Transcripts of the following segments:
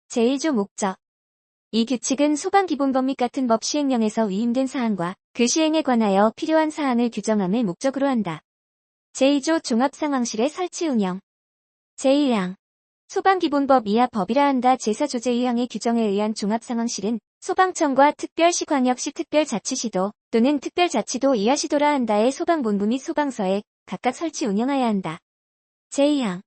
제1조 목적. 이 규칙은 소방기본법 및 같은 법 시행령에서 위임된 사항과 그 시행에 관하여 필요한 사항을 규정함을 목적으로 한다. 제2조 종합상황실의 설치 운영. 제1항. 소방기본법 이하 법이라 한다. 제4조 제2항의 규정에 의한 종합상황실은 소방청과 특별시광역시 특별자치시도 또는 특별자치도 이하 시도라 한다의 소방본부 및 소방서에 각각 설치 운영하여야 한다. 제2항.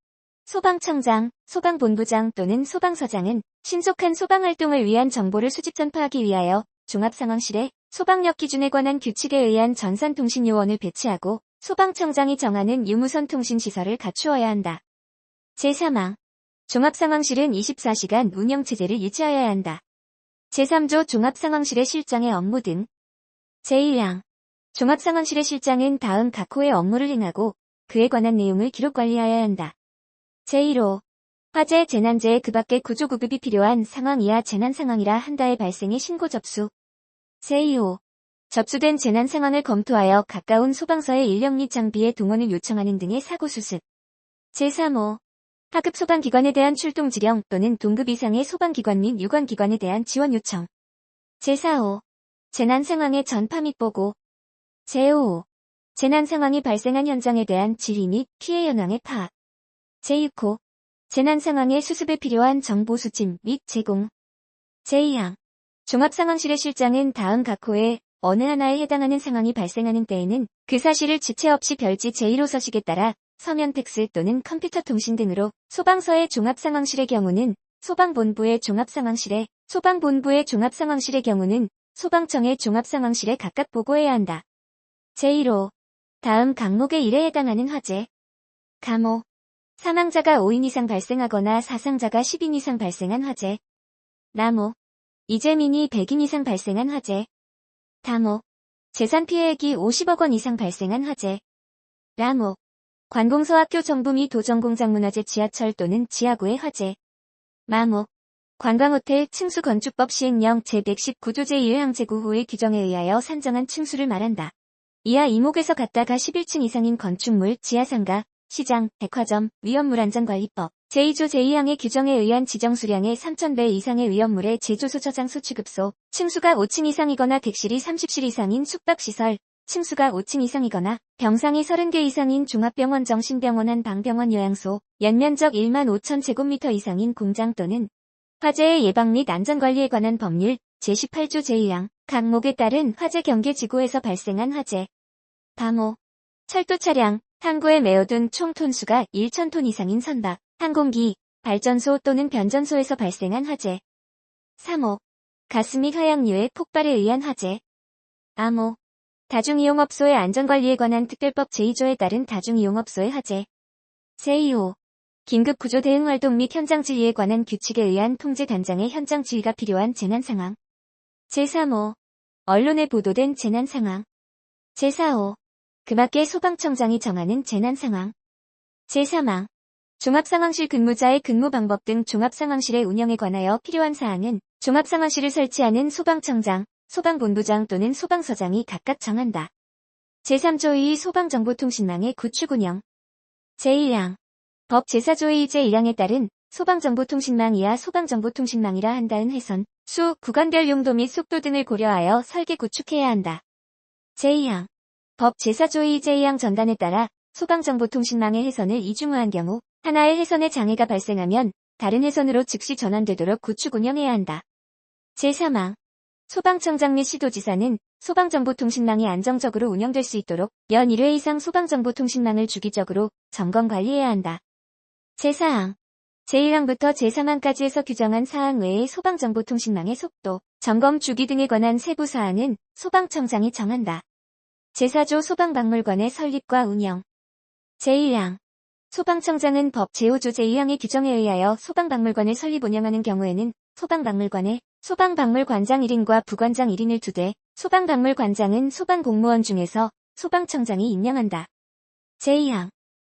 소방청장, 소방본부장 또는 소방서장은 신속한 소방활동을 위한 정보를 수집 전파하기 위하여 종합상황실에 소방력 기준에 관한 규칙에 의한 전산통신요원을 배치하고 소방청장이 정하는 유무선 통신시설을 갖추어야 한다. 제3항. 종합상황실은 24시간 운영체제를 유지하여야 한다. 제3조 종합상황실의 실장의 업무 등. 제1항. 종합상황실의 실장은 다음 각 호의 업무를 행하고 그에 관한 내용을 기록 관리하여야 한다. 제1호. 화재, 재난재해 그 밖의 구조구급이 필요한 상황 이하 재난상황이라 한다의 발생의 신고 접수. 제2호. 접수된 재난상황을 검토하여 가까운 소방서의 인력 및 장비의 동원을 요청하는 등의 사고수습. 제3호. 하급 소방기관에 대한 출동 지령 또는 동급 이상의 소방기관 및 유관기관에 대한 지원 요청. 제4호. 재난상황의 전파 및 보고. 제5호. 재난상황이 발생한 현장에 대한 질의 및 피해 현황의 파악. 제6호. 재난상황의 수습에 필요한 정보 수집 및 제공. 제2항. 종합상황실의 실장은 다음 각 호에 어느 하나에 해당하는 상황이 발생하는 때에는 그 사실을 지체 없이 별지 제1호 서식에 따라 서면 팩스 또는 컴퓨터 통신 등으로 소방서의 종합상황실의 경우는 소방본부의 종합상황실에, 소방본부의 종합상황실의 경우는 소방청의 종합상황실에 각각 보고해야 한다. 제1호. 다음 항목의 1에 해당하는 화재. 감호. 사망자가 5인 이상 발생하거나 사상자가 10인 이상 발생한 화재. 남호. 이재민이 100인 이상 발생한 화재. 담호. 재산 피해액이 50억 원 이상 발생한 화재. 람호. 관공서 학교 정부 및 도정공장문화재 지하철 또는 지하구의 화재. 마목. 관광호텔 층수건축법 시행령 제119조 제1항 제9호의 규정에 의하여 산정한 층수를 말한다. 이하 이목에서 갖다가 11층 이상인 건축물, 지하상가, 시장, 백화점, 위험물안전관리법 제2조 제2항의 규정에 의한 지정수량의 3,000배 이상의 위험물의 제조소 저장소 취급소, 층수가 5층 이상이거나 객실이 30실 이상인 숙박시설, 층수가 5층 이상이거나 병상이 30개 이상인 종합병원 정신병원 한방병원 요양소, 연면적 1만 5천 제곱미터 이상인 공장 또는 화재의 예방 및 안전관리에 관한 법률 제18조 제2항 항목에 따른 화재 경계지구에서 발생한 화재. 담호. 철도 차량, 항구에 메어둔 총 톤수가 1,000톤 이상인 선박, 항공기, 발전소 또는 변전소에서 발생한 화재. 3호. 가스 및 화약류의 폭발에 의한 화재. 암호. 다중이용업소의 안전관리에 관한 특별법 제2조에 따른 다중이용업소의 화재. 제2호. 긴급구조 대응활동 및 현장지휘에 관한 규칙에 의한 통제단장의 현장지휘가 필요한 재난상황. 제3호. 언론에 보도된 재난상황. 제4호. 그 밖에 소방청장이 정하는 재난상황. 제3항. 종합상황실 근무자의 근무 방법 등 종합상황실의 운영에 관하여 필요한 사항은 종합상황실을 설치하는 소방청장, 소방본부장 또는 소방서장이 각각 정한다. 제3조 2 소방정보통신망의 구축 운영. 제1항. 법 제4조 2 제1항에 따른 소방정보통신망 이하 소방정보통신망이라 한다는 해선, 수, 구간별 용도 및 속도 등을 고려하여 설계 구축해야 한다. 제2항. 법 제4조 2 제2항 전단에 따라 소방정보통신망의 해선을 이중화한 경우 하나의 해선에 장애가 발생하면 다른 해선으로 즉시 전환되도록 구축 운영해야 한다. 제3항. 소방청장 및 시도지사는 소방정보통신망이 안정적으로 운영될 수 있도록 연 1회 이상 소방정보통신망을 주기적으로 점검 관리해야 한다. 제4항. 제1항부터 제3항까지에서 규정한 사항 외의 소방정보통신망의 속도, 점검 주기 등에 관한 세부 사항은 소방청장이 정한다. 제4조 소방박물관의 설립과 운영. 제1항. 소방청장은 법 제5조 제2항의 규정에 의하여 소방박물관을 설립 운영하는 경우에는 소방박물관에 소방박물관장 1인과 부관장 1인을 두되 소방박물관장은 소방공무원 중에서 소방청장이 임명한다. 제2항.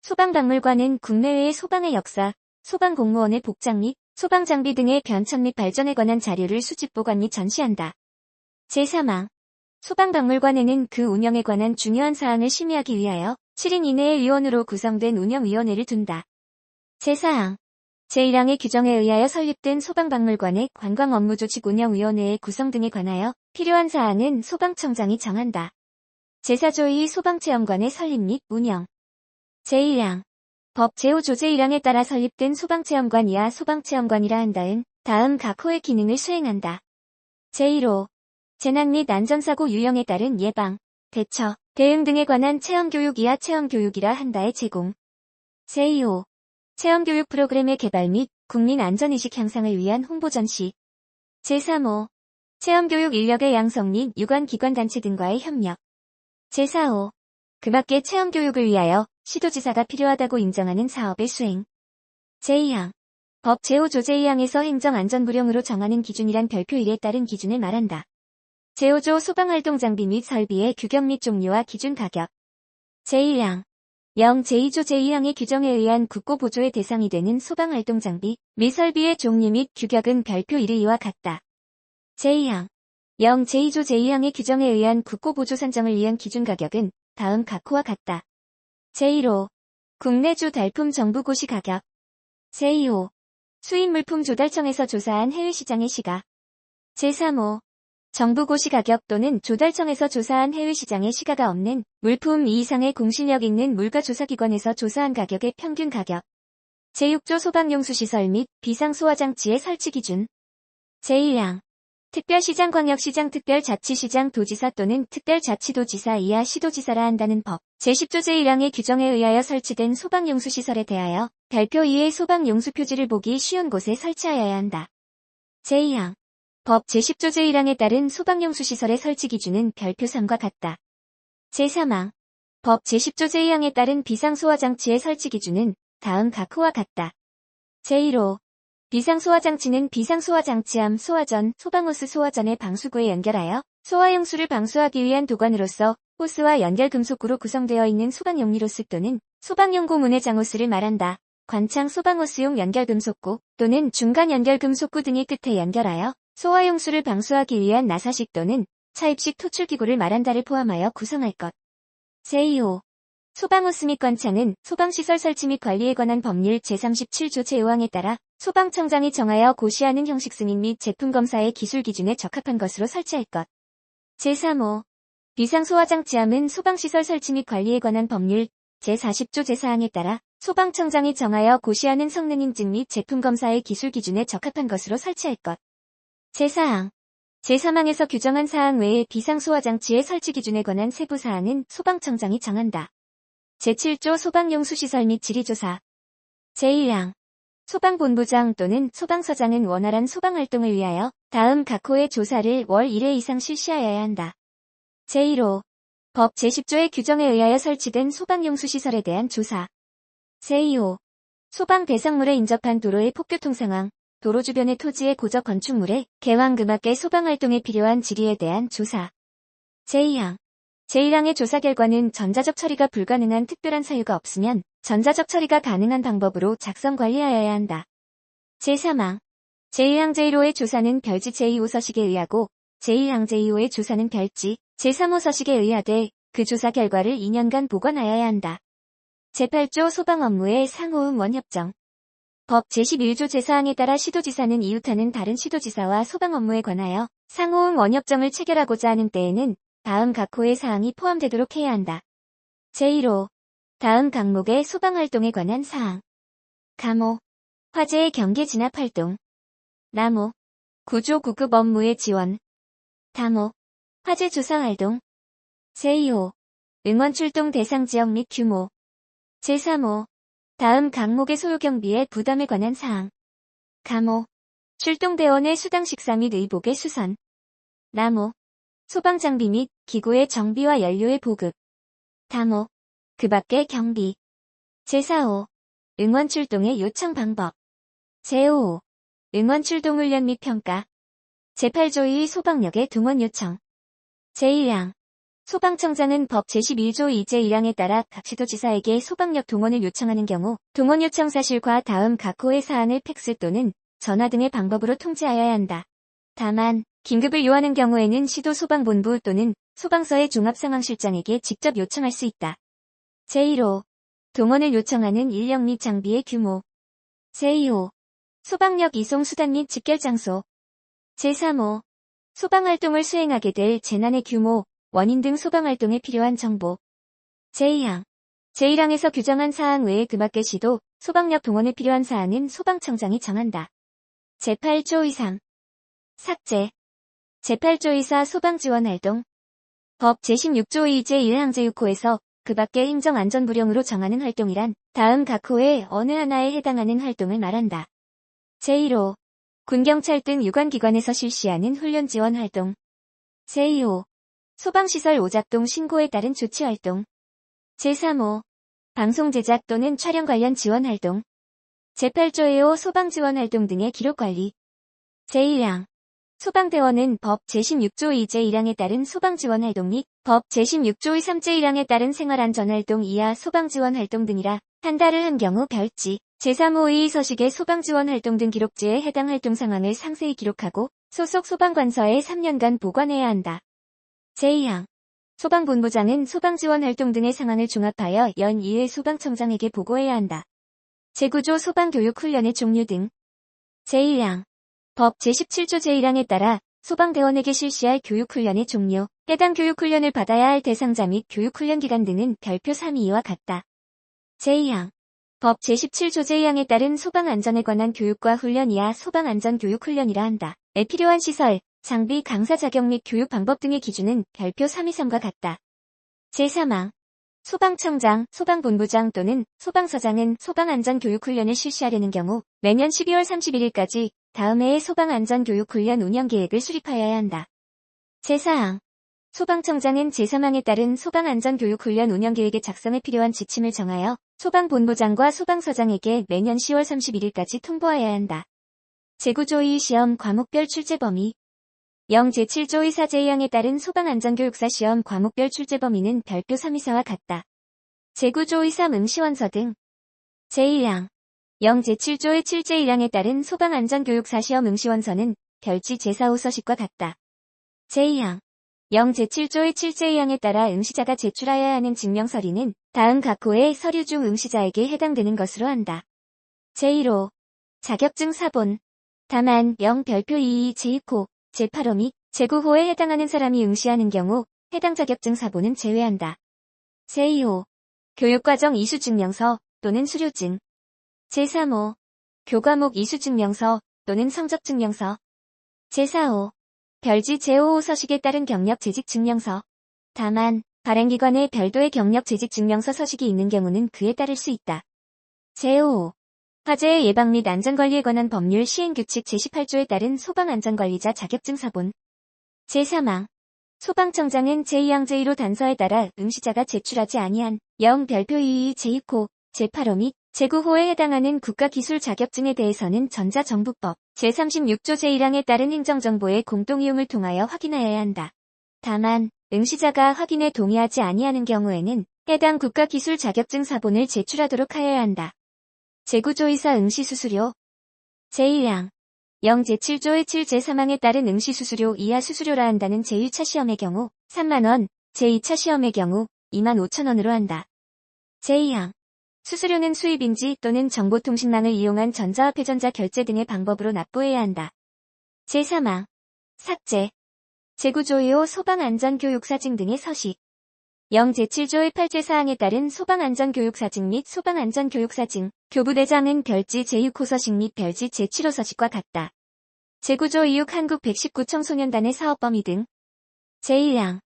소방박물관은 국내외의 소방의 역사, 소방공무원의 복장 및 소방장비 등의 변천 및 발전에 관한 자료를 수집 보관 및 전시한다. 제3항. 소방박물관에는 그 운영에 관한 중요한 사항을 심의하기 위하여 7인 이내의 위원으로 구성된 운영위원회를 둔다. 제4항. 제1항의 규정에 의하여 설립된 소방박물관의 관광업무조직운영위원회의 구성 등에 관하여 필요한 사항은 소방청장이 정한다. 제4조2 소방체험관의 설립 및 운영. 제1항 법 제5조 제1항에 따라 설립된 소방체험관 이하 소방체험관이라 한다은 다음 각 호의 기능을 수행한다. 제1호 재난 및 안전사고 유형에 따른 예방, 대처, 대응 등에 관한 체험교육 이하 체험교육이라 한다의 제공. 제2호 체험교육 프로그램의 개발 및 국민 안전의식 향상을 위한 홍보 전시. 제3호 체험교육 인력의 양성 및 유관기관단체 등과의 협력. 제4호 그 밖의 체험교육을 위하여 시도지사가 필요하다고 인정하는 사업의 수행. 제2항 법 제5조 제2항에서 행정안전부령으로 정하는 기준이란 별표 1에 따른 기준을 말한다. 제5조 소방활동 장비 및 설비의 규격 및 종류와 기준 가격. 제1항 제2조 제2항의 규정에 의한 국고보조의 대상이 되는 소방활동 장비 및 설비의 종류 및 규격은 별표 1의 이와 같다. 제2항 제2조 제2항의 규정에 의한 국고보조 산정을 위한 기준 가격은 다음 각 호와 같다. 제1호 국내주 달품 정부고시 가격. 제2호 수입물품 조달청에서 조사한 해외시장의 시가. 제3호 정부고시 가격 또는 조달청에서 조사한 해외시장의 시가가 없는 물품 2 이상의 공실력 있는 물가조사기관에서 조사한 가격의 평균 가격. 제6조 소방용수시설 및 비상소화장치의 설치 기준. 제1항 특별시장 광역시장 특별자치시장 도지사 또는 특별자치도지사 이하 시도지사라 한다는 법 제10조 제1항의 규정에 의하여 설치된 소방용수시설에 대하여 별표 2의 소방용수표지를 보기 쉬운 곳에 설치하여야 한다. 제2항 법 제10조 제1항에 따른 소방용수시설의 설치 기준은 별표 3과 같다. 제3항 법 제10조 제2항에 따른 비상소화장치의 설치 기준은 다음 각 호와 같다. 제1호 비상소화장치는 비상소화장치함 소화전, 소방호스 소화전의 방수구에 연결하여 소화용수를 방수하기 위한 도관으로서 호스와 연결금속구로 구성되어 있는 소방용리로스 또는 소방용고문의 장호스를 말한다. 관창 소방호스용 연결금속구 또는 중간 연결금속구 등의 끝에 연결하여 소화용수를 방수하기 위한 나사식 또는 차입식 토출기구를 말한다를 포함하여 구성할 것. 제2호 소방호스 및 관창은 소방시설 설치 및 관리에 관한 법률 제37조 제5항에 따라 소방청장이 정하여 고시하는 형식 승인 및 제품검사의 기술 기준에 적합한 것으로 설치할 것. 제3호 비상소화장치함은 소방시설 설치 및 관리에 관한 법률 제40조 제4항에 따라 소방청장이 정하여 고시하는 성능 인증 및 제품검사의 기술 기준에 적합한 것으로 설치할 것. 제4항 제3항에서 규정한 사항 외에 비상소화장치의 설치 기준에 관한 세부 사항은 소방청장이 정한다. 제7조 소방용수시설 및 질의조사. 제1항 소방본부장 또는 소방서장은 원활한 소방활동을 위하여 다음 각 호의 조사를 월 1회 이상 실시하여야 한다. 제1호 법 제10조의 규정에 의하여 설치된 소방용수시설에 대한 조사. 제2호 소방 배상물에 인접한 도로의 폭교통 상황, 도로 주변의 토지의 고적 건축물의 개황 그 밖의 소방활동에 필요한 질의에 대한 조사. 제2항 제1항의 조사 결과는 전자적 처리가 불가능한 특별한 사유가 없으면 전자적 처리가 가능한 방법으로 작성 관리하여야 한다. 제3항 제1항 제1호의 조사는 별지 제2호 서식에 의하고 제1항 제2호의 조사는 별지 제3호 서식에 의하되 그 조사 결과를 2년간 보관하여야 한다. 제8조 소방업무의 상호응원 협정. 법 제11조 제4항에 따라 시도지사는 이웃하는 다른 시도지사와 소방업무에 관하여 상호응원 협정을 체결하고자 하는 때에는 다음 각 호의 사항이 포함되도록 해야 한다. 제1호 다음 강목의 소방활동에 관한 사항. 감호 화재의 경계 진압활동. 남호 구조 구급 업무의 지원. 담호 화재 조사활동. 제2호 응원 출동 대상 지역 및 규모. 제3호 다음 강목의 소요경비의 부담에 관한 사항. 감호 출동대원의 수당 식사 및 의복의 수선. 남호 소방장비 및 기구의 정비와 연료의 보급. 담호 그 밖의 경비. 제4호 응원 출동의 요청 방법. 제5호 응원 출동 훈련 및 평가. 제8조2 소방력의 동원 요청. 제1항 소방청장은 법 제11조 2제 1항에 따라 각 시도지사에게 소방력 동원을 요청하는 경우 동원 요청 사실과 다음 각 호의 사안을 팩스 또는 전화 등의 방법으로 통지하여야 한다. 다만 긴급을 요하는 경우에는 시도소방본부 또는 소방서의 종합상황실장에게 직접 요청할 수 있다. 제1호 동원을 요청하는 인력 및 장비의 규모. 제2호 소방력 이송 수단 및 집결 장소. 제3호. 소방활동을 수행하게 될 재난의 규모, 원인 등 소방활동에 필요한 정보. 제2항. 제1항에서 규정한 사항 외에 그 밖의 시도, 소방력 동원에 필요한 사항은 소방청장이 정한다. 제8조 이상. 삭제. 제8조 이사 소방지원활동. 법 제16조 2 제1항 제6호에서 그 밖의 행정안전부령으로 정하는 활동이란 다음 각 호의 어느 하나에 해당하는 활동을 말한다. 제1호. 군경찰 등 유관기관에서 실시하는 훈련 지원 활동. 제2호. 소방시설 오작동 신고에 따른 조치 활동. 제3호. 방송 제작 또는 촬영 관련 지원 활동. 제8조 2호 소방 지원 활동 등의 기록 관리. 제1항. 소방대원은 법 제16조 2 제1항에 따른 소방 지원 활동 및 법 제16조 2 3 제1항에 따른 생활안전활동 이하 소방 지원 활동 등이라 한 달을 한 경우 별지 제3호 2 서식의 소방 지원 활동 등 기록지에 해당 활동 상황을 상세히 기록하고 소속 소방관서에 3년간 보관해야 한다. 제2항. 소방본부장은 소방지원 활동 등의 상황을 종합하여 연 2회 소방청장에게 보고해야 한다. 제9조 소방교육훈련의 종류 등. 제1항. 법 제17조 제1항에 따라 소방대원에게 실시할 교육훈련의 종류, 해당 교육훈련을 받아야 할 대상자 및 교육훈련 기간 등은 별표 3-2와 같다. 제2항. 법 제17조 제2항에 따른 소방안전에 관한 교육과 훈련 이하 소방안전교육훈련이라 한다. 에 필요한 시설, 장비, 강사 자격 및 교육 방법 등의 기준은 별표 323과 같다. 제3항. 소방청장, 소방본부장 또는 소방서장은 소방안전교육훈련을 실시하려는 경우 매년 12월 31일까지 다음 해의 소방안전교육훈련 운영계획을 수립하여야 한다. 제4항. 소방청장은 제3항에 따른 소방안전교육훈련 운영계획의 작성에 필요한 지침을 정하여 소방본부장과 소방서장에게 매년 10월 31일까지 통보하여야 한다. 제9조 2 시험 과목별 출제 범위. 제7조 2 4 제2항에 따른 소방안전교육사 시험 과목별 출제 범위는 별표 324와 같다. 제9조 2 3 응시원서 등. 제1항. 제7조 2 7 제1항에 따른 소방안전교육사 시험 응시원서는 별지 제4호 서식과 같다. 제2항. 제7조 2 7 제2항에 따라 응시자가 제출하여야 하는 증명서류는 다음 각 호의 서류 중 응시자에게 해당되는 것으로 한다. 제1호. 자격증 사본. 다만 별표 22 제6호, 제8호 및 제9호에 해당하는 사람이 응시하는 경우 해당 자격증 사본은 제외한다. 제2호. 교육과정 이수증명서 또는 수료증. 제3호. 교과목 이수증명서 또는 성적증명서. 제4호. 별지 제5호 서식에 따른 경력 재직증명서. 다만 발행기관에 별도의 경력 재직증명서 서식이 있는 경우는 그에 따를 수 있다. 제5호. 화재의 예방 및 안전관리에 관한 법률 시행규칙 제18조에 따른 소방안전관리자 자격증 사본. 제3항. 소방청장은 제2항 제1호 단서에 따라 응시자가 제출하지 아니한 별표 22 제6호, 제8호 및 제9호에 해당하는 국가기술 자격증에 대해서는 전자정부법 제36조 제1항에 따른 행정정보의 공동이용을 통하여 확인하여야 한다. 다만 응시자가 확인에 동의하지 아니하는 경우에는 해당 국가기술 자격증 사본을 제출하도록 하여야 한다. 제9조 2사 응시수수료. 제1항. 제7조 7 제3항에 따른 응시수수료 이하 수수료라 한다는 제1차 시험의 경우 3만원, 제2차 시험의 경우 25,000원으로 한다. 제2항. 수수료는 수입인지 또는 정보통신망을 이용한 전자화폐전자 결제 등의 방법으로 납부해야 한다. 제3항. 삭제. 제9조 2호 소방안전교육사증 등의 서식. 제7조 8 제4항에 따른 소방안전교육사증 및 소방안전교육사증, 교부대장은 별지 제6호 서식 및 별지 제7호 서식과 같다. 제9조 26 한국 119 청소년단의 사업범위 등. 제1항.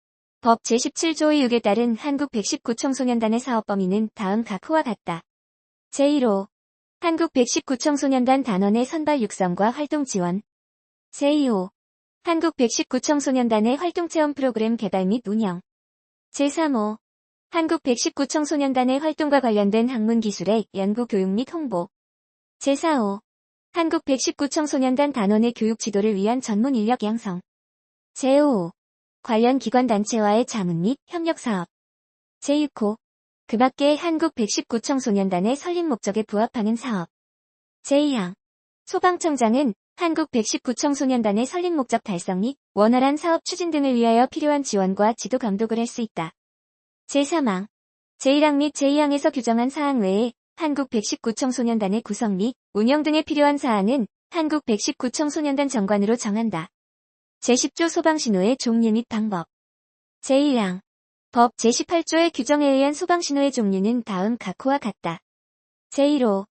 법 제17조 26에 따른 한국 119 청소년단의 사업범위는 다음 각 호와 같다. 제1호. 한국 119 청소년단 단원의 선발 육성과 활동 지원. 제2호. 한국 119 청소년단의 활동체험 프로그램 개발 및 운영. 제3호. 한국 119 청소년단의 활동과 관련된 학문 기술의 연구 교육 및 홍보. 제4호. 한국 119 청소년단 단원의 교육 지도를 위한 전문 인력 양성. 제5호. 관련 기관 단체와의 자문 및 협력 사업. 제6호. 그 밖에 한국 119 청소년단의 설립 목적에 부합하는 사업. 제2항. 소방청장은 한국 119 청소년단의 설립 목적 달성 및 원활한 사업 추진 등을 위하여 필요한 지원과 지도 감독을 할 수 있다. 제3항. 제1항 및 제2항에서 규정한 사항 외에 한국 119 청소년단의 구성 및 운영 등에 필요한 사항은 한국 119 청소년단 정관으로 정한다. 제10조 소방신호의 종류 및 방법. 제1항 법 제18조의 규정에 의한 소방신호의 종류는 다음 각호와 같다. 제1호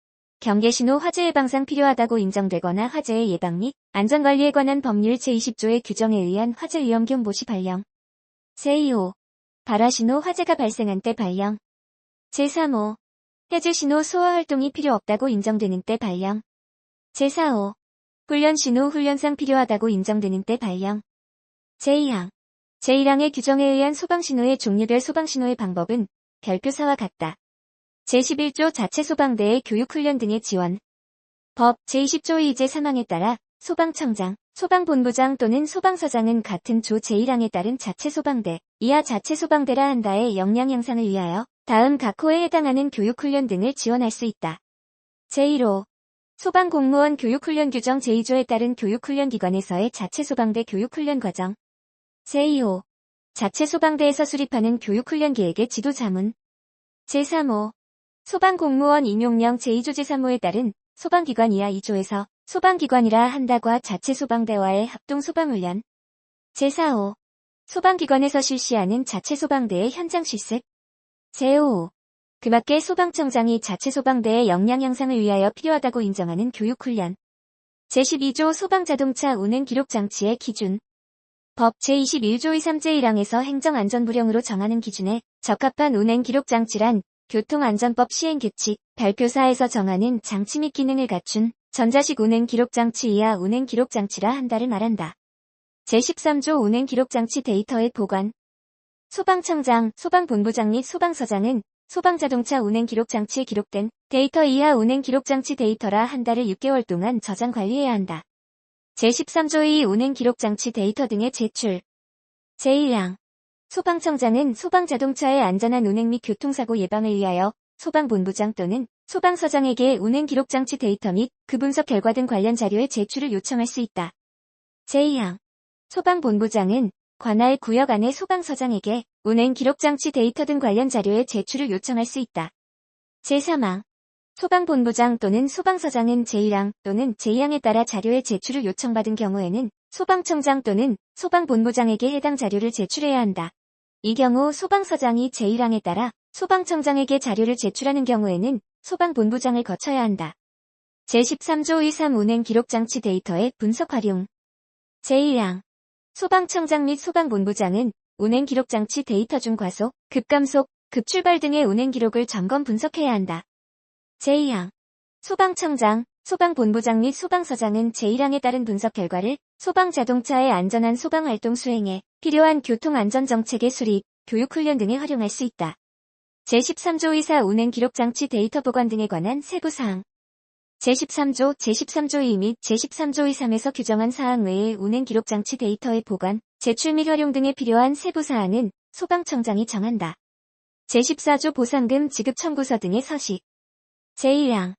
경계신호 화재 예방상 필요하다고 인정되거나 화재의 예방 및 안전관리에 관한 법률 제20조의 규정에 의한 화재 위험 경보시 발령. 제2호 발화신호 화재가 발생한 때 발령. 제3호 해제신호 소화 활동이 필요 없다고 인정되는 때 발령. 제4호 훈련신호 훈련상 필요하다고 인정되는 때 발령. 제2항 제1항의 규정에 의한 소방신호의 종류별 소방신호의 방법은 별표사와 같다. 제11조 자체소방대의 교육훈련 등의 지원. 법 제20조의 제3항에 따라 소방청장, 소방본부장 또는 소방서장은 같은 조 제1항에 따른 자체소방대, 이하 자체소방대라 한다의 역량 향상을 위하여 다음 각호에 해당하는 교육훈련 등을 지원할 수 있다. 제1호 소방공무원 교육훈련 규정 제2조에 따른 교육훈련기관에서의 자체소방대 교육훈련 과정. 제2호 자체소방대에서 수립하는 교육훈련 계획의 지도자문. 제3호 소방공무원 임용령 제2조 제3호에 따른 소방기관 이하 2조에서 소방기관이라 한다과 자체소방대와의 합동소방훈련. 제4호 소방기관에서 실시하는 자체소방대의 현장 실습. 제5호 그 밖에 소방청장이 자체소방대의 역량 향상을 위하여 필요하다고 인정하는 교육훈련. 제12조 소방자동차 운행기록장치의 기준. 법 제21조 2.3제1항에서 행정안전부령으로 정하는 기준에 적합한 운행기록장치란 교통안전법 시행규칙, 발표사에서 정하는 장치 및 기능을 갖춘 전자식 운행기록장치 이하 운행기록장치라 한다를 말한다. 제13조 운행기록장치 데이터의 보관. 소방청장, 소방본부장 및 소방서장은 소방자동차 운행기록장치에 기록된 데이터 이하 운행기록장치 데이터라 한다를 6개월 동안 저장 관리해야 한다. 제13조의 운행기록장치 데이터 등의 제출. 제1항 소방청장은 소방자동차의 안전한 운행 및 교통사고 예방을 위하여 소방본부장 또는 소방서장에게 운행기록장치 데이터 및 그 분석 결과 등 관련 자료의 제출을 요청할 수 있다. 제2항 소방본부장은 관할 구역 안의 소방서장에게 운행기록장치 데이터 등 관련 자료의 제출을 요청할 수 있다. 제3항 소방본부장 또는 소방서장은 제1항 또는 제2항에 따라 자료의 제출을 요청받은 경우에는 소방청장 또는 소방본부장에게 해당 자료를 제출해야 한다. 이 경우 소방서장이 제1항에 따라 소방청장에게 자료를 제출하는 경우에는 소방본부장을 거쳐야 한다. 제13조 2.3 운행기록장치 데이터의 분석 활용. 제1항 소방청장 및 소방본부장은 운행기록장치 데이터 중 과속, 급감속, 급출발 등의 운행기록을 점검 분석해야 한다. 제2항 소방청장, 소방본부장 및 소방서장은 제1항에 따른 분석 결과를 소방자동차의 안전한 소방활동 수행에 필요한 교통안전정책의 수립, 교육훈련 등에 활용할 수 있다. 제13조 2.4 운행기록장치 데이터 보관 등에 관한 세부사항. 제13조, 제13조 2 및 제13조 2.3에서 규정한 사항 외의 운행기록장치 데이터의 보관, 제출 및 활용 등에 필요한 세부사항은 소방청장이 정한다. 제14조 보상금 지급 청구서 등의 서식. 제1항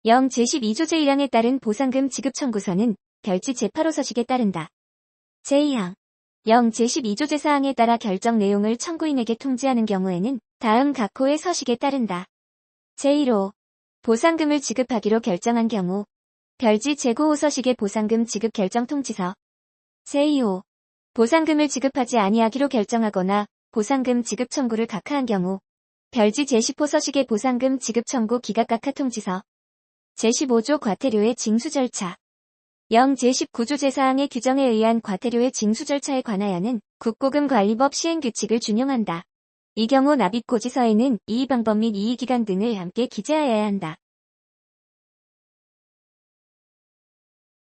영 제12조 제1항에 따른 보상금 지급 청구서는 별지 제8호 서식에 따른다. 제2항 영 제12조 제4항에 따라 결정 내용을 청구인에게 통지하는 경우에는 다음 각호의 서식에 따른다. 제1호 보상금을 지급하기로 결정한 경우 별지 제9호 서식의 보상금 지급 결정 통지서. 제2호 보상금을 지급하지 아니하기로 결정하거나 보상금 지급 청구를 각하한 경우 별지 제10호 서식의 보상금 지급 청구 기각 각하 통지서. 제15조 과태료의 징수 절차. 영 제19조 제4항의 규정에 의한 과태료의 징수 절차에 관하여는 국고금관리법 시행규칙을 준용한다. 이 경우 납입고지서에는 이의방법 및 이의기간 등을 함께 기재하여야 한다.